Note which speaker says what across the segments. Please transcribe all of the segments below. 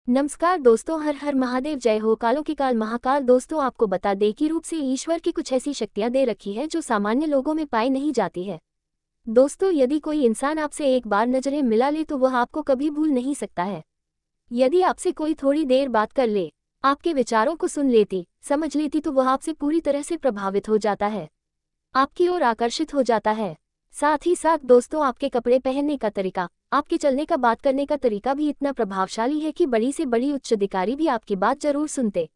Speaker 1: नमस्कार दोस्तों, हर हर महादेव, जय हो। कालों की काल महाकाल। दोस्तों, आपको बता दें कि रूप से ईश्वर की कुछ ऐसी शक्तियां दे रखी है जो सामान्य लोगों में पाई नहीं जाती है। दोस्तों, यदि कोई इंसान आपसे एक बार नजरें मिला ले तो वह आपको कभी भूल नहीं सकता है। यदि आपसे कोई थोड़ी देर बात कर ले, आपके विचारों को सुन लेती, समझ लेती तो वह आपसे पूरी तरह से प्रभावित हो जाता है, आपकी ओर आकर्षित हो जाता है। साथ ही साथ दोस्तों, आपके कपड़े पहनने का तरीका, आपके चलने का, बात करने का तरीका भी इतना प्रभावशाली है कि बड़ी से बड़ी उच्च अधिकारी भी आपकी बात जरूर सुनते,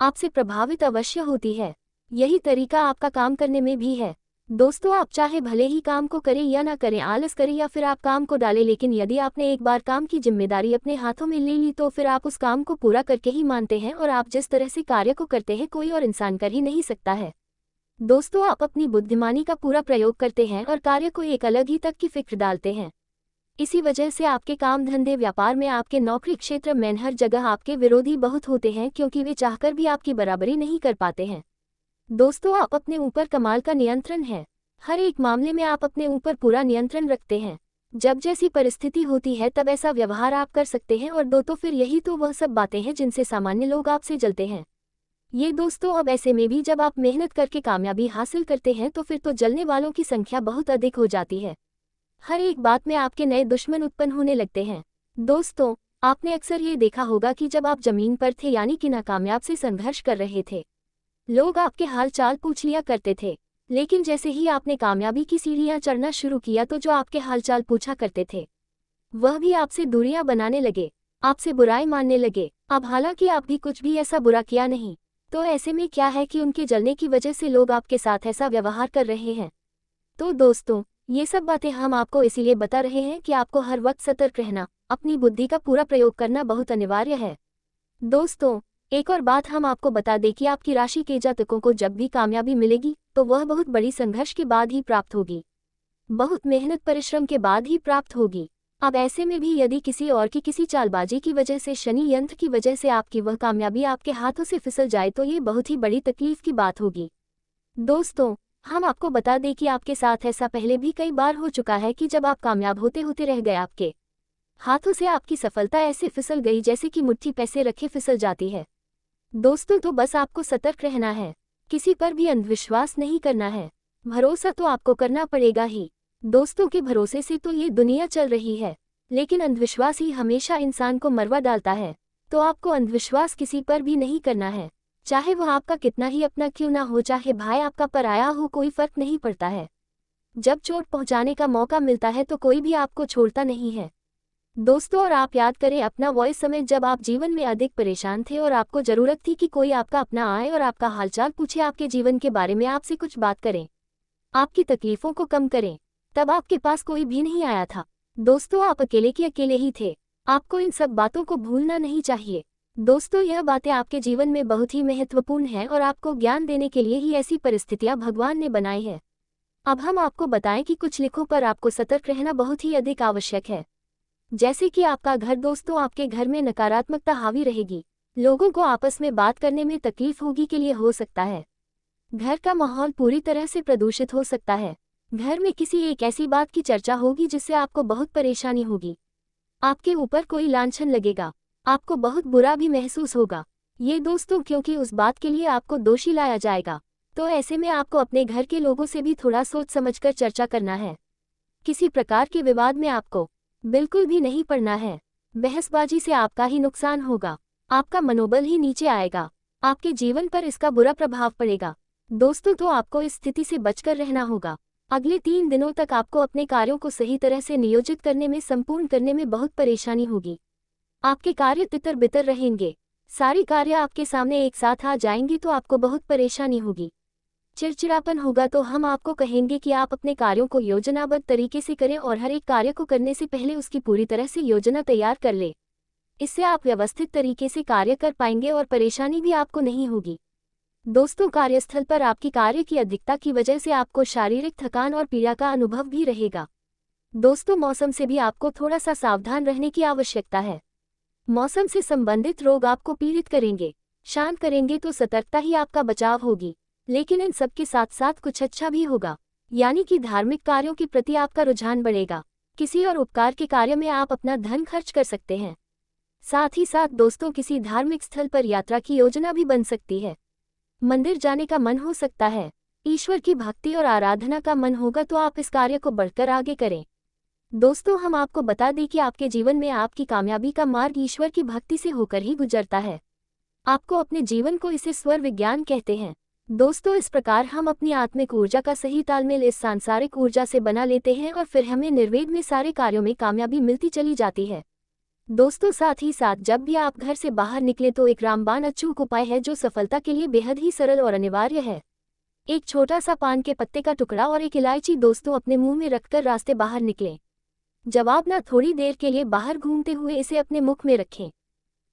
Speaker 1: आपसे प्रभावित अवश्य होती है। यही तरीका आपका काम करने में भी है। दोस्तों, आप चाहे भले ही काम को करें या ना करें, आलस करें या फिर आप काम को डालें, लेकिन यदि आपने एक बार काम की जिम्मेदारी अपने हाथों में ले ली तो फिर आप उस काम को पूरा करके ही मानते हैं, और आप जिस तरह से कार्य को करते हैं कोई और इंसान कर ही नहीं सकता है। दोस्तों, आप अपनी बुद्धिमानी का पूरा प्रयोग करते हैं और कार्य को एक अलग ही तक की फिक्र डालते हैं। इसी वजह से आपके काम धंधे, व्यापार में, आपके नौकरी क्षेत्र में, हर जगह आपके विरोधी बहुत होते हैं, क्योंकि वे चाहकर भी आपकी बराबरी नहीं कर पाते हैं। दोस्तों, आप अपने ऊपर कमाल का नियंत्रण है। हर एक मामले में आप अपने ऊपर पूरा नियंत्रण रखते हैं। जब जैसी परिस्थिति होती है तब ऐसा व्यवहार आप कर सकते हैं, और तो फिर यही तो वह सब बातें हैं जिनसे सामान्य लोग आपसे जलते हैं। ये दोस्तों, अब ऐसे में भी जब आप मेहनत करके कामयाबी हासिल करते हैं तो फिर तो जलने वालों की संख्या बहुत अधिक हो जाती है। हर एक बात में आपके नए दुश्मन उत्पन्न होने लगते हैं। दोस्तों, आपने अक्सर ये देखा होगा कि जब आप जमीन पर थे, यानी कि नाकामयाब से संघर्ष कर रहे थे, लोग आपके हाल चाल पूछ लिया करते थे। लेकिन जैसे ही आपने कामयाबी की सीढ़ियां चढ़ना शुरू किया तो जो आपके हाल चाल पूछा करते थे वह भी आपसे दूरियां बनाने लगे, आपसे बुराई मानने लगे। अब हालांकि आप भी कुछ भी ऐसा बुरा किया नहीं, तो ऐसे में क्या है कि उनके जलने की वजह से लोग आपके साथ ऐसा व्यवहार कर रहे हैं। तो दोस्तों, ये सब बातें हम आपको इसीलिए बता रहे हैं कि आपको हर वक्त सतर्क रहना, अपनी बुद्धि का पूरा प्रयोग करना बहुत अनिवार्य है। दोस्तों, एक और बात हम आपको बता दें कि आपकी राशि के जातकों को जब भी कामयाबी मिलेगी तो वह बहुत बड़ी संघर्ष के बाद ही प्राप्त होगी, बहुत मेहनत परिश्रम के बाद ही प्राप्त होगी। अब ऐसे में भी यदि किसी और की किसी चालबाजी की वजह से, शनि यंत्र की वजह से आपकी वह कामयाबी आपके हाथों से फिसल जाए तो ये बहुत ही बड़ी तकलीफ की बात होगी। दोस्तों, हम आपको बता दें कि आपके साथ ऐसा पहले भी कई बार हो चुका है कि जब आप कामयाब होते होते रह गए, आपके हाथों से आपकी सफलता ऐसे फिसल गई जैसे कि मुट्ठी पैसे रखे फिसल जाती है। दोस्तों, तो बस आपको सतर्क रहना है, किसी पर भी अंधविश्वास नहीं करना है। भरोसा तो आपको करना पड़ेगा ही। दोस्तों के भरोसे से तो ये दुनिया चल रही है, लेकिन अंधविश्वास ही हमेशा इंसान को मरवा डालता है। तो आपको अंधविश्वास किसी पर भी नहीं करना है, चाहे वह आपका कितना ही अपना क्यों ना हो, चाहे भाई आपका पराया हो, कोई फर्क नहीं पड़ता है। जब चोट पहुंचाने का मौका मिलता है तो कोई भी आपको छोड़ता नहीं है। दोस्तों, और आप याद करें अपना वॉइस समय जब आप जीवन में अधिक परेशान थे और आपको जरूरत थी कि कोई आपका अपना आए और आपका हालचाल पूछे, आपके जीवन के बारे में आपसे कुछ बात करें, आपकी तकलीफों को कम करें, तब आपके पास कोई भी नहीं आया था। दोस्तों, आप अकेले के अकेले ही थे। आपको इन सब बातों को भूलना नहीं चाहिए। दोस्तों, यह बातें आपके जीवन में बहुत ही महत्वपूर्ण है और आपको ज्ञान देने के लिए ही ऐसी परिस्थितियां भगवान ने बनाई है। अब हम आपको बताएं कि कुछ लिखों पर आपको सतर्क रहना बहुत ही अधिक आवश्यक है। जैसे कि आपका घर। दोस्तों, आपके घर में नकारात्मकता हावी रहेगी, लोगों को आपस में बात करने में तकलीफ होगी, के लिए हो सकता है घर का माहौल पूरी तरह से प्रदूषित हो सकता है। घर में किसी एक ऐसी बात की चर्चा होगी जिससे आपको बहुत परेशानी होगी, आपके ऊपर कोई लांछन लगेगा, आपको बहुत बुरा भी महसूस होगा। ये दोस्तों, क्योंकि उस बात के लिए आपको दोषी लाया जाएगा। तो ऐसे में आपको अपने घर के लोगों से भी थोड़ा सोच समझकर चर्चा करना है। किसी प्रकार के विवाद में आपको बिल्कुल भी नहीं पड़ना है। बहसबाजी से आपका ही नुकसान होगा, आपका मनोबल ही नीचे आएगा, आपके जीवन पर इसका बुरा प्रभाव पड़ेगा। दोस्तों, तो आपको इस स्थिति से बचकर रहना होगा। अगले 3 दिनों तक आपको अपने कार्यों को सही तरह से नियोजित करने में, संपूर्ण करने में बहुत परेशानी होगी। आपके कार्य तितर बितर रहेंगे, सारी कार्य आपके सामने एक साथ आ जाएंगी तो आपको बहुत परेशानी होगी, चिड़चिड़ापन होगा। तो हम आपको कहेंगे कि आप अपने कार्यों को योजनाबद्ध तरीके से करें और हर एक कार्य को करने से पहले उसकी पूरी तरह से योजना तैयार कर ले। इससे आप व्यवस्थित तरीके से कार्य कर पाएंगे और परेशानी भी आपको नहीं होगी। दोस्तों, कार्यस्थल पर आपकी कार्य की अधिकता की वजह से आपको शारीरिक थकान और पीड़ा का अनुभव भी रहेगा। दोस्तों, मौसम से भी आपको थोड़ा सा सावधान रहने की आवश्यकता है। मौसम से संबंधित रोग आपको पीड़ित करेंगे, शांत करेंगे, तो सतर्कता ही आपका बचाव होगी। लेकिन इन सब के साथ साथ कुछ अच्छा भी होगा, यानी कि धार्मिक कार्यों के प्रति आपका रुझान बढ़ेगा। किसी और उपकार के कार्य में आप अपना धन खर्च कर सकते हैं। साथ ही साथ दोस्तों किसी धार्मिक स्थल पर यात्रा की योजना भी बन सकती है। मंदिर जाने का मन हो सकता है। ईश्वर की भक्ति और आराधना का मन होगा तो आप इस कार्य को बढ़कर आगे करें। दोस्तों, हम आपको बता दें कि आपके जीवन में आपकी कामयाबी का मार्ग ईश्वर की भक्ति से होकर ही गुजरता है। आपको अपने जीवन को इसे स्वर विज्ञान कहते हैं। दोस्तों, इस प्रकार हम अपनी आत्मिक ऊर्जा का सही तालमेल इस सांसारिक ऊर्जा से बना लेते हैं और फिर हमें निर्वेद में सारे कार्यों में कामयाबी मिलती चली जाती है। दोस्तों, साथ ही साथ जब भी आप घर से बाहर निकले तो एक रामबाण अचूक उपाय है जो सफलता के लिए बेहद ही सरल और अनिवार्य है। एक छोटा सा पान के पत्ते का टुकड़ा और एक इलायची दोस्तों अपने मुंह में रखकर रास्ते बाहर निकलें। जब आप ना थोड़ी देर के लिए बाहर घूमते हुए इसे अपने मुख में रखें,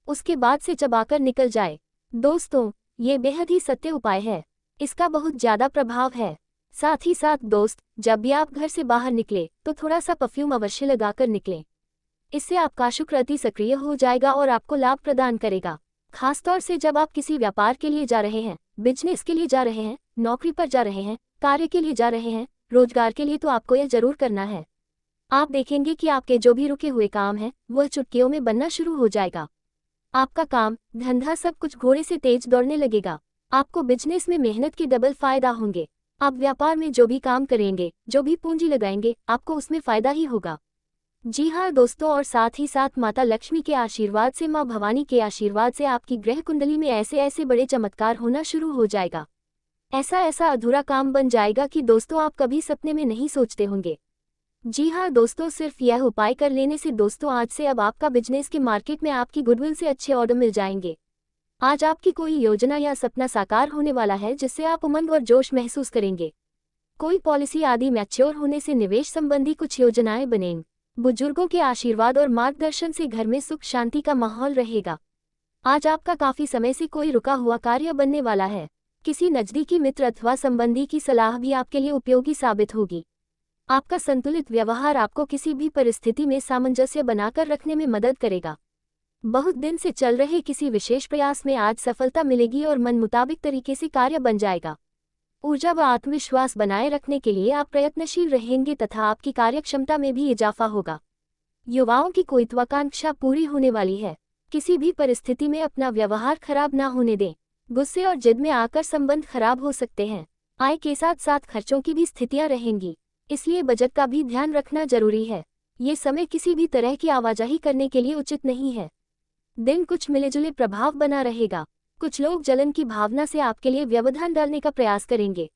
Speaker 1: उसके बाद से चबाकर निकल जाए। दोस्तों, ये बेहद ही सत्य उपाय है। इसका बहुत ज्यादा प्रभाव है। साथ ही साथ दोस्त, जब भी आप घर से बाहर निकले तो थोड़ा सा परफ्यूम अवश्य लगाकर निकलें। इससे आपका शुक्र अति सक्रिय हो जाएगा और आपको लाभ प्रदान करेगा। खासतौर से जब आप किसी व्यापार के लिए जा रहे हैं, बिजनेस के लिए जा रहे हैं, नौकरी पर जा रहे हैं, कार्य के लिए जा रहे हैं, रोजगार के लिए, तो आपको यह जरूर करना है। आप देखेंगे कि आपके जो भी रुके हुए काम हैं वह चुटकियों में बनना शुरू हो जाएगा। आपका काम, धंधा सब कुछ घोड़े से तेज दौड़ने लगेगा। आपको बिजनेस में मेहनत के डबल फायदा होंगे। आप व्यापार में जो भी काम करेंगे, जो भी पूंजी लगाएंगे, आपको उसमें फायदा ही होगा। जी हाँ दोस्तों, और साथ ही साथ माता लक्ष्मी के आशीर्वाद से, माँ भवानी के आशीर्वाद से आपकी ग्रह कुंडली में ऐसे ऐसे बड़े चमत्कार होना शुरू हो जाएगा। ऐसा ऐसा अधूरा काम बन जाएगा कि दोस्तों आप कभी सपने में नहीं सोचते होंगे। जी हाँ दोस्तों, सिर्फ यह उपाय कर लेने से दोस्तों आज से अब आपका बिजनेस के मार्केट में आपकी गुडविल से अच्छे ऑर्डर मिल जाएंगे। आज आपकी कोई योजना या सपना साकार होने वाला है जिससे आप उमंग और जोश महसूस करेंगे। कोई पॉलिसी आदि मैच्योर होने से निवेश संबंधी कुछ योजनाएं बनेंगी। बुजुर्गों के आशीर्वाद और मार्गदर्शन से घर में सुख शांति का माहौल रहेगा। आज आपका काफी समय से कोई रुका हुआ कार्य बनने वाला है। किसी नजदीकी मित्र अथवा संबंधी की सलाह भी आपके लिए उपयोगी साबित होगी। आपका संतुलित व्यवहार आपको किसी भी परिस्थिति में सामंजस्य बनाकर रखने में मदद करेगा। बहुत दिन से चल रहे किसी विशेष प्रयास में आज सफलता मिलेगी और मन मुताबिक तरीके से कार्य बन जाएगा। ऊर्जा व आत्मविश्वास बनाए रखने के लिए आप प्रयत्नशील रहेंगे तथा आपकी कार्यक्षमता में भी इजाफा होगा। युवाओं की कोई महत्वाकांक्षा पूरी होने वाली है। किसी भी परिस्थिति में अपना व्यवहार खराब ना होने दें। गुस्से और जिद में आकर संबंध खराब हो सकते हैं। आय के साथ साथ खर्चों की भी स्थितियां रहेंगी, इसलिए बजट का भी ध्यान रखना जरूरी है। ये समय किसी भी तरह की आवाजाही करने के लिए उचित नहीं है। दिन कुछ मिलेजुले प्रभाव बना रहेगा। कुछ लोग जलन की भावना से आपके लिए व्यवधान डालने का प्रयास करेंगे,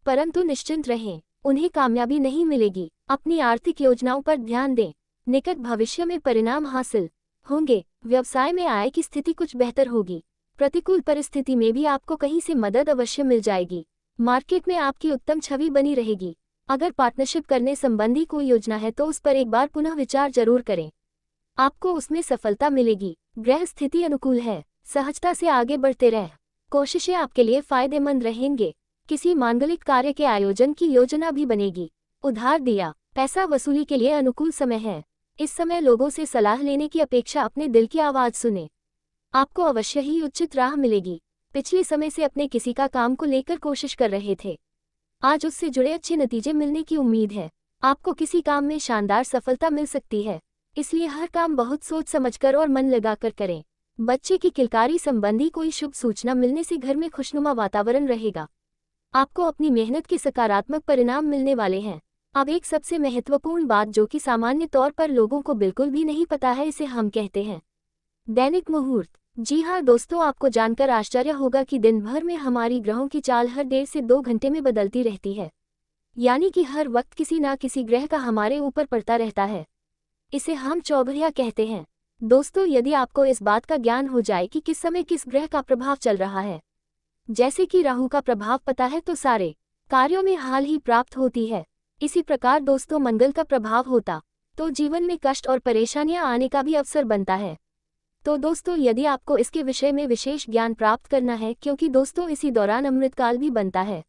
Speaker 1: परंतु निश्चिंत रहें, उन्हें कामयाबी नहीं मिलेगी। अपनी आर्थिक योजनाओं पर ध्यान दें। निकट भविष्य में परिणाम हासिल होंगे। व्यवसाय में आय की स्थिति कुछ बेहतर होगी। प्रतिकूल परिस्थिति में भी आपको कहीं से मदद अवश्य मिल जाएगी। मार्केट में आपकी उत्तम छवि बनी रहेगी। अगर पार्टनरशिप करने संबंधी कोई योजना है तो उस पर एक बार पुनः विचार जरूर करें, आपको उसमें सफलता मिलेगी। ग्रह स्थिति अनुकूल है। सहजता से आगे बढ़ते रह। कोशिशें आपके लिए फायदेमंद रहेंगे। किसी मांगलिक कार्य के आयोजन की योजना भी बनेगी। उधार दिया पैसा वसूली के लिए अनुकूल समय है। इस समय लोगों से सलाह लेने की अपेक्षा अपने दिल की आवाज सुने, आपको अवश्य ही उचित राह मिलेगी। पिछले समय से अपने किसी का काम को लेकर कोशिश कर रहे थे, आज उससे जुड़े अच्छे नतीजे मिलने की उम्मीद है। आपको किसी काम में शानदार सफलता मिल सकती है, इसलिए हर काम बहुत सोच समझकर और मन लगाकर करें। बच्चे की किलकारी संबंधी कोई शुभ सूचना मिलने से घर में खुशनुमा वातावरण रहेगा। आपको अपनी मेहनत के सकारात्मक परिणाम मिलने वाले हैं। अब एक सबसे महत्वपूर्ण बात जो कि सामान्य तौर पर लोगों को बिल्कुल भी नहीं पता है, इसे हम कहते हैं दैनिक मुहूर्त। जी हाँ दोस्तों, आपको जानकर आश्चर्य होगा कि दिन भर में हमारी ग्रहों की चाल हर 1.5 से 2 घंटे में बदलती रहती है। यानी कि हर वक्त किसी ना किसी ग्रह का हमारे ऊपर पड़ता रहता है। इसे हम चौघड़िया कहते हैं। दोस्तों, यदि आपको इस बात का ज्ञान हो जाए कि किस समय किस ग्रह का प्रभाव चल रहा है, जैसे कि राहु का प्रभाव पता है तो सारे कार्यों में हाल ही प्राप्त होती है। इसी प्रकार दोस्तों मंगल का प्रभाव होता तो जीवन में कष्ट और परेशानियां आने का भी अवसर बनता है। तो दोस्तों यदि आपको इसके विषय में विशेष ज्ञान प्राप्त करना है, क्योंकि दोस्तों इसी दौरान अमृतकाल भी बनता है,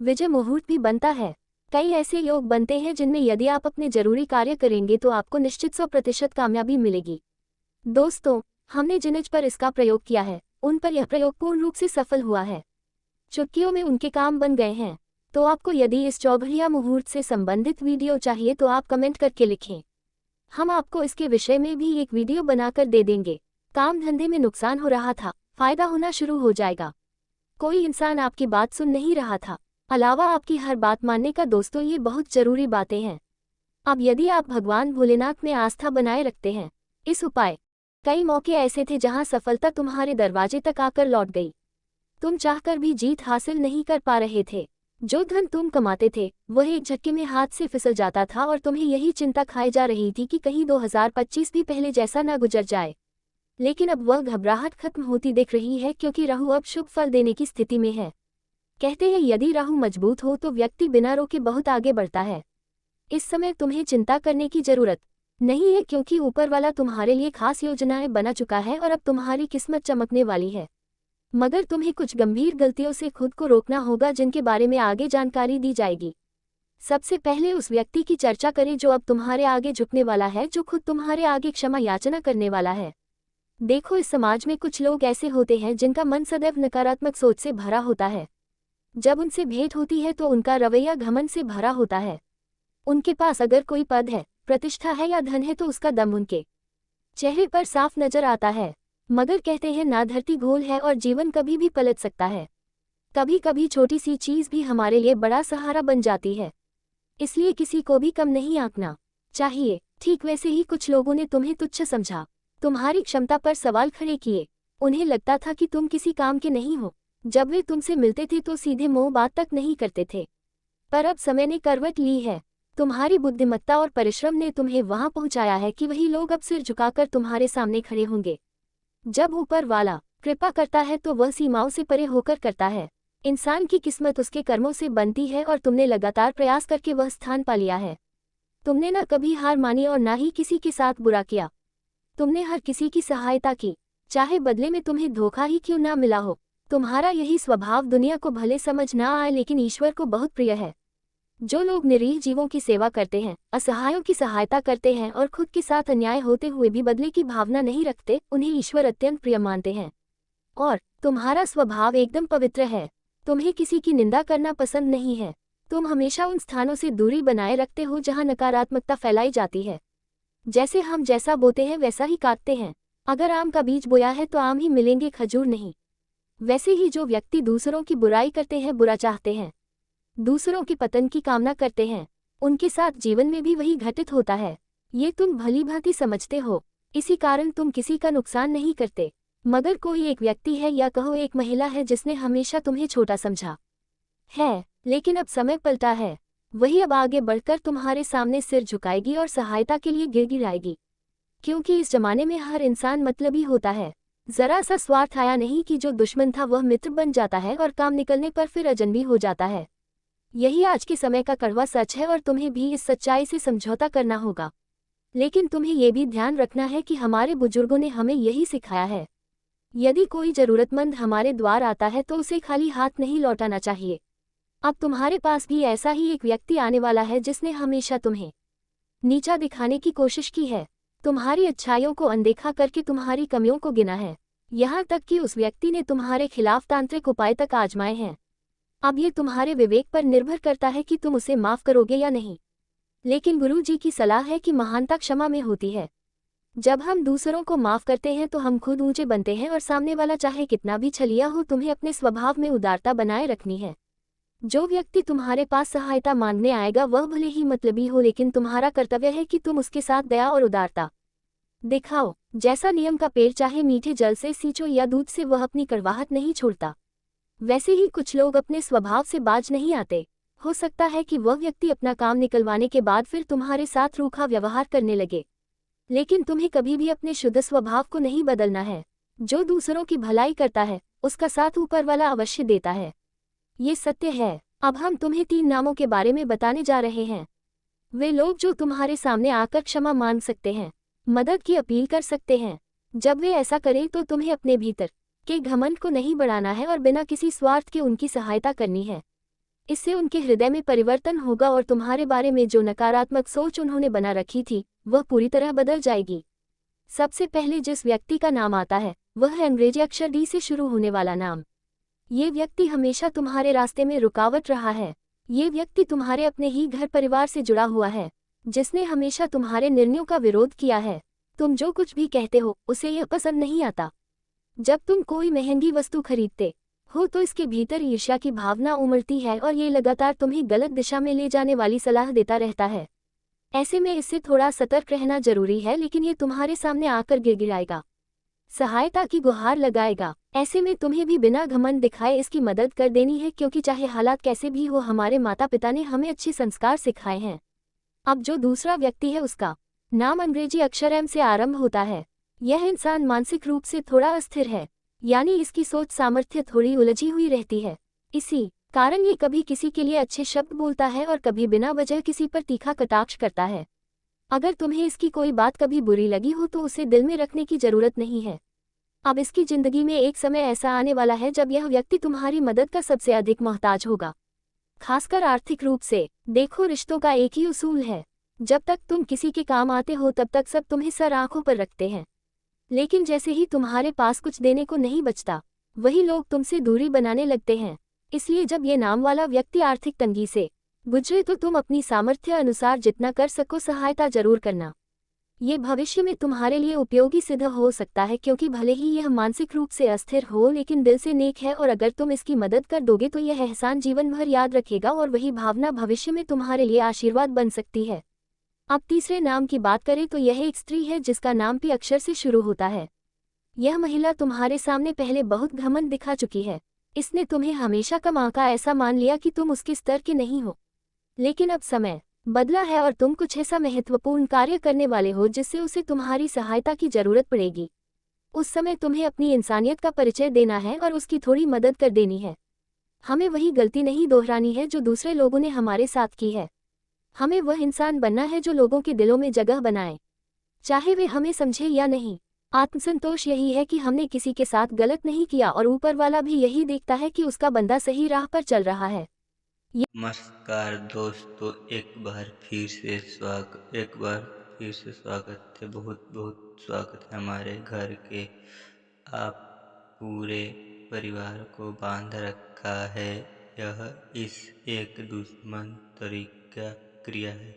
Speaker 1: विजय मुहूर्त भी बनता है। कई ऐसे योग बनते हैं जिनमें यदि आप अपने जरूरी कार्य करेंगे तो आपको निश्चित 100% कामयाबी मिलेगी। दोस्तों, हमने जिन पर इसका प्रयोग किया है उन पर यह प्रयोग पूर्ण रूप से सफल हुआ है। चुटकियों में उनके काम बन गए हैं। तो आपको यदि इस चौघड़िया मुहूर्त से संबंधित वीडियो चाहिए तो आप कमेंट करके लिखें। हम आपको इसके विषय में भी एक वीडियो बनाकर दे देंगे। काम धंधे में नुकसान हो रहा था, फायदा होना शुरू हो जाएगा। कोई इंसान आपकी बात सुन नहीं रहा था, अलावा आपकी हर बात मानने का। दोस्तों, ये बहुत जरूरी बातें हैं। अब यदि आप भगवान भोलेनाथ में आस्था बनाए रखते हैं, इस उपाय कई मौके ऐसे थे जहां सफलता तुम्हारे दरवाजे तक आकर लौट गई। तुम चाहकर भी जीत हासिल नहीं कर पा रहे थे। जो धन तुम कमाते थे वह एक झटके में हाथ से फिसल जाता था और तुम्हें यही चिंता खाई जा रही थी कि कहीं 2025 भी पहले जैसा ना गुजर जाए। लेकिन अब वह घबराहट खत्म होती दिख रही है, क्योंकि राहु अब शुभ फल देने की स्थिति में है। कहते हैं यदि राहु मजबूत हो तो व्यक्ति बिना रोके बहुत आगे बढ़ता है। इस समय तुम्हें चिंता करने की जरूरत नहीं है, क्योंकि ऊपर वाला तुम्हारे लिए खास योजनाएं बना चुका है और अब तुम्हारी किस्मत चमकने वाली है। मगर तुम्हें कुछ गंभीर गलतियों से खुद को रोकना होगा, जिनके बारे में आगे जानकारी दी जाएगी। सबसे पहले उस व्यक्ति की चर्चा करें जो अब तुम्हारे आगे झुकने वाला है, जो खुद तुम्हारे आगे क्षमा याचना करने वाला है। देखो, इस समाज में कुछ लोग ऐसे होते हैं जिनका मन सदैव नकारात्मक सोच से भरा होता है। जब उनसे भेंट होती है तो उनका रवैया घमंड से भरा होता है। उनके पास अगर कोई पद है, प्रतिष्ठा है या धन है तो उसका दम उनके चेहरे पर साफ नजर आता है। मगर कहते हैं ना धरती गोल है और जीवन कभी भी पलट सकता है। कभी कभी छोटी सी चीज भी हमारे लिए बड़ा सहारा बन जाती है। इसलिए किसी को भी कम नहीं आंकना चाहिए। ठीक वैसे ही कुछ लोगों ने तुम्हें तुच्छ समझा, तुम्हारी क्षमता पर सवाल खड़े किए। उन्हें लगता था कि तुम किसी काम के नहीं हो। जब वे तुमसे मिलते थे तो सीधे मुंह बात तक नहीं करते थे। पर अब समय ने करवट ली है। तुम्हारी बुद्धिमत्ता और परिश्रम ने तुम्हें वहां पहुंचाया है कि वही लोग अब सिर झुकाकर तुम्हारे सामने खड़े होंगे। जब ऊपर वाला कृपा करता है तो वह सीमाओं से परे होकर करता है। इंसान की किस्मत उसके कर्मों से बनती है और तुमने लगातार प्रयास करके वह स्थान पा लिया है। तुमने न कभी हार मानी और ना ही किसी के साथ बुरा किया। तुमने हर किसी की सहायता की, चाहे बदले में तुम्हें धोखा ही क्यों ना मिला हो। तुम्हारा यही स्वभाव दुनिया को भले समझ ना आए लेकिन ईश्वर को बहुत प्रिय है। जो लोग निरीह जीवों की सेवा करते हैं, असहायों की सहायता करते हैं और खुद के साथ अन्याय होते हुए भी बदले की भावना नहीं रखते, उन्हें ईश्वर अत्यंत प्रिय मानते हैं। और तुम्हारा स्वभाव एकदम पवित्र है। तुम्हें किसी की निंदा करना पसंद नहीं है। तुम हमेशा उन स्थानों से दूरी बनाए रखते हो जहां नकारात्मकता फैलाई जाती है। जैसे हम जैसा बोते हैं वैसा ही काटते हैं। अगर आम का बीज बोया है तो आम ही मिलेंगे, खजूर नहीं। वैसे ही जो व्यक्ति दूसरों की बुराई करते हैं, बुरा चाहते हैं, दूसरों के पतन की कामना करते हैं, उनके साथ जीवन में भी वही घटित होता है। ये तुम भली भांति समझते हो, इसी कारण तुम किसी का नुकसान नहीं करते। मगर कोई एक व्यक्ति है या कहो एक महिला है जिसने हमेशा तुम्हें छोटा समझा है, लेकिन अब समय पलटा है। वही अब आगे बढ़कर तुम्हारे सामने सिर झुकाएगी और सहायता के लिए गिड़गिड़ाएगी। क्योंकि इस जमाने में हर इंसान मतलबी होता है। जरा सा स्वार्थ आया नहीं कि जो दुश्मन था वह मित्र बन जाता है और काम निकलने पर फिर अजनबी हो जाता है। यही आज के समय का कड़वा सच है और तुम्हें भी इस सच्चाई से समझौता करना होगा। लेकिन तुम्हें यह भी ध्यान रखना है कि हमारे बुजुर्गों ने हमें यही सिखाया है, यदि कोई जरूरतमंद हमारे द्वार आता है तो उसे खाली हाथ नहीं लौटाना चाहिए। अब तुम्हारे पास भी ऐसा ही एक व्यक्ति आने वाला है जिसने हमेशा तुम्हें नीचा दिखाने की कोशिश की है, तुम्हारी अच्छाइयों को अनदेखा करके तुम्हारी कमियों को गिना है। यहाँ तक कि उस व्यक्ति ने तुम्हारे खिलाफ तांत्रिक उपाय तक आजमाए हैं। अब ये तुम्हारे विवेक पर निर्भर करता है कि तुम उसे माफ करोगे या नहीं। लेकिन गुरु जी की सलाह है कि महानता क्षमा में होती है। जब हम दूसरों को माफ करते हैं तो हम खुद ऊंचे बनते हैं और सामने वाला चाहे कितना भी छलिया हो, तुम्हें अपने स्वभाव में उदारता बनाए रखनी है। जो व्यक्ति तुम्हारे पास सहायता मांगने आएगा वह भले ही मतलबी हो, लेकिन तुम्हारा कर्तव्य है कि तुम उसके साथ दया और उदारता दिखाओ। जैसा नियम का पेड़ चाहे मीठे जल से सींचो या दूध से, वह अपनी कड़वाहट नहीं छोड़ता। वैसे ही कुछ लोग अपने स्वभाव से बाज नहीं आते। हो सकता है कि वह व्यक्ति अपना काम निकलवाने के बाद फिर तुम्हारे साथ रूखा व्यवहार करने लगे, लेकिन तुम्हें कभी भी अपने शुद्ध स्वभाव को नहीं बदलना है। जो दूसरों की भलाई करता है उसका साथ ऊपर वाला अवश्य देता है, ये सत्य है। अब हम तुम्हें 3 नामों के बारे में बताने जा रहे हैं। वे लोग जो तुम्हारे सामने आकर क्षमा मांग सकते हैं, मदद की अपील कर सकते हैं। जब वे ऐसा करें तो तुम्हें अपने भीतर के घमंड को नहीं बढ़ाना है और बिना किसी स्वार्थ के उनकी सहायता करनी है। इससे उनके हृदय में परिवर्तन होगा और तुम्हारे बारे में जो नकारात्मक सोच उन्होंने बना रखी थी वह पूरी तरह बदल जाएगी। सबसे पहले जिस व्यक्ति का नाम आता है वह है अंग्रेजी अक्षर डी से शुरू होने वाला नाम। ये व्यक्ति हमेशा तुम्हारे रास्ते में रुकावट रहा है। ये व्यक्ति तुम्हारे अपने ही घर परिवार से जुड़ा हुआ है। जिसने हमेशा तुम्हारे निर्णयों का विरोध किया है। तुम जो कुछ भी कहते हो उसे यह पसंद नहीं आता। जब तुम कोई महंगी वस्तु खरीदते हो तो इसके भीतर ईर्ष्या की भावना उमड़ती है और ये लगातार तुम्हें गलत दिशा में ले जाने वाली सलाह देता रहता है। ऐसे में इससे थोड़ा सतर्क रहना जरूरी है, लेकिन ये तुम्हारे सामने आकर गिड़गिड़ाएगा, सहायता की गुहार लगाएगा। ऐसे में तुम्हें भी बिना घमंड दिखाए इसकी मदद कर देनी है, क्योंकि चाहे हालात कैसे भी हो, हमारे माता पिता ने हमें अच्छे संस्कार सिखाए हैं। अब जो दूसरा व्यक्ति है उसका नाम अंग्रेजी अक्षर एम से आरंभ होता है। यह इंसान मानसिक रूप से थोड़ा अस्थिर है, यानी इसकी सोच सामर्थ्य थोड़ी उलझी हुई रहती है। इसी कारण ये कभी किसी के लिए अच्छे शब्द बोलता है और कभी बिना वजह किसी पर तीखा कटाक्ष करता है। अगर तुम्हें इसकी कोई बात कभी बुरी लगी हो तो उसे दिल में रखने की जरूरत नहीं है। अब इसकी जिंदगी में एक समय ऐसा आने वाला है जब यह व्यक्ति तुम्हारी मदद का सबसे अधिक मोहताज होगा, खासकर आर्थिक रूप से। देखो, रिश्तों का एक ही उसूल है, जब तक तुम किसी के काम आते हो तब तक सब तुम्हें सर आंखों पर रखते हैं, लेकिन जैसे ही तुम्हारे पास कुछ देने को नहीं बचता, वही लोग तुमसे दूरी बनाने लगते हैं। इसलिए जब ये नाम वाला व्यक्ति आर्थिक तंगी से गुजरे तो तुम अपनी सामर्थ्य अनुसार जितना कर सको सहायता जरूर करना। ये भविष्य में तुम्हारे लिए उपयोगी सिद्ध हो सकता है, क्योंकि भले ही यह मानसिक रूप से अस्थिर हो लेकिन दिल से नेक है, और अगर तुम इसकी मदद कर दोगे तो यह एहसान जीवन भर याद रखेगा और वही भावना भविष्य में तुम्हारे लिए आशीर्वाद बन सकती है। अब तीसरे नाम की बात करें तो यह एक स्त्री है जिसका नाम पी अक्षर से शुरू होता है। यह महिला तुम्हारे सामने पहले बहुत घमंड दिखा चुकी है। इसने तुम्हें हमेशा कम आंका, ऐसा मान लिया कि तुम उसके स्तर के नहीं हो। लेकिन अब समय बदला है और तुम कुछ ऐसा महत्वपूर्ण कार्य करने वाले हो जिससे उसे तुम्हारी सहायता की जरूरत पड़ेगी। उस समय तुम्हें अपनी इंसानियत का परिचय देना है और उसकी थोड़ी मदद कर देनी है। हमें वही गलती नहीं दोहरानी है जो दूसरे लोगों ने हमारे साथ की है। हमें वह इंसान बनना है जो लोगों के दिलों में जगह बनाए, चाहे वे हमें समझे या नहीं। आत्मसंतोष यही है कि हमने किसी के साथ गलत नहीं किया और ऊपर वाला भी यही देखता है कि उसका बंदा सही राह पर चल रहा है।
Speaker 2: नमस्कार दोस्तों, एक बार फिर से स्वागत है। बहुत बहुत स्वागत है हमारे घर के। आप पूरे परिवार को बांध रखा है। यह इस एक दुश्मन तरीका क्रिया है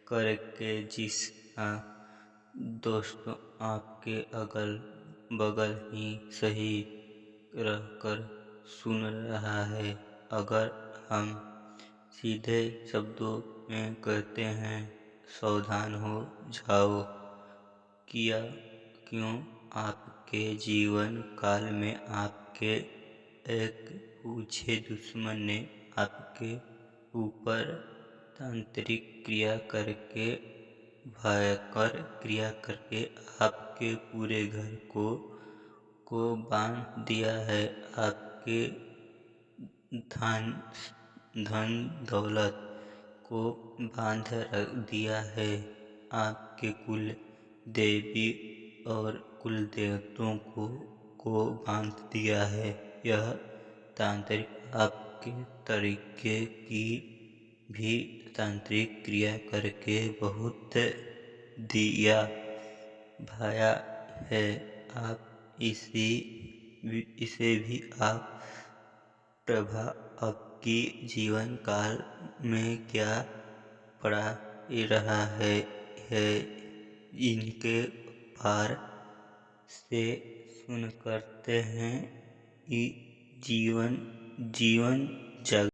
Speaker 2: करके जिस हाँ दोस्तों, आपके अगल बगल ही सही रहकर सुन रहा है। अगर हम सीधे शब्दों में कहते हैं, सावधान हो जाओ। किया क्यों? आपके जीवन काल में आपके एक पूछे दुश्मन ने आपके ऊपर तांत्रिक क्रिया करके, भयंकर क्रिया करके आपके पूरे घर को बांध दिया है। आपके धन धन दौलत को बांध रख दिया है। आपके कुल देवी और कुल देवताओं को बांध दिया है। यह तांत्रिक आपके तरीके की भी तांत्रिक क्रिया करके बहुत दिया भाया है। आप इसे भी आप प्रभाव आपकी जीवन काल में क्या पड़ा रहा है इनके पार से सुन करते हैं। जीवन जीवन जग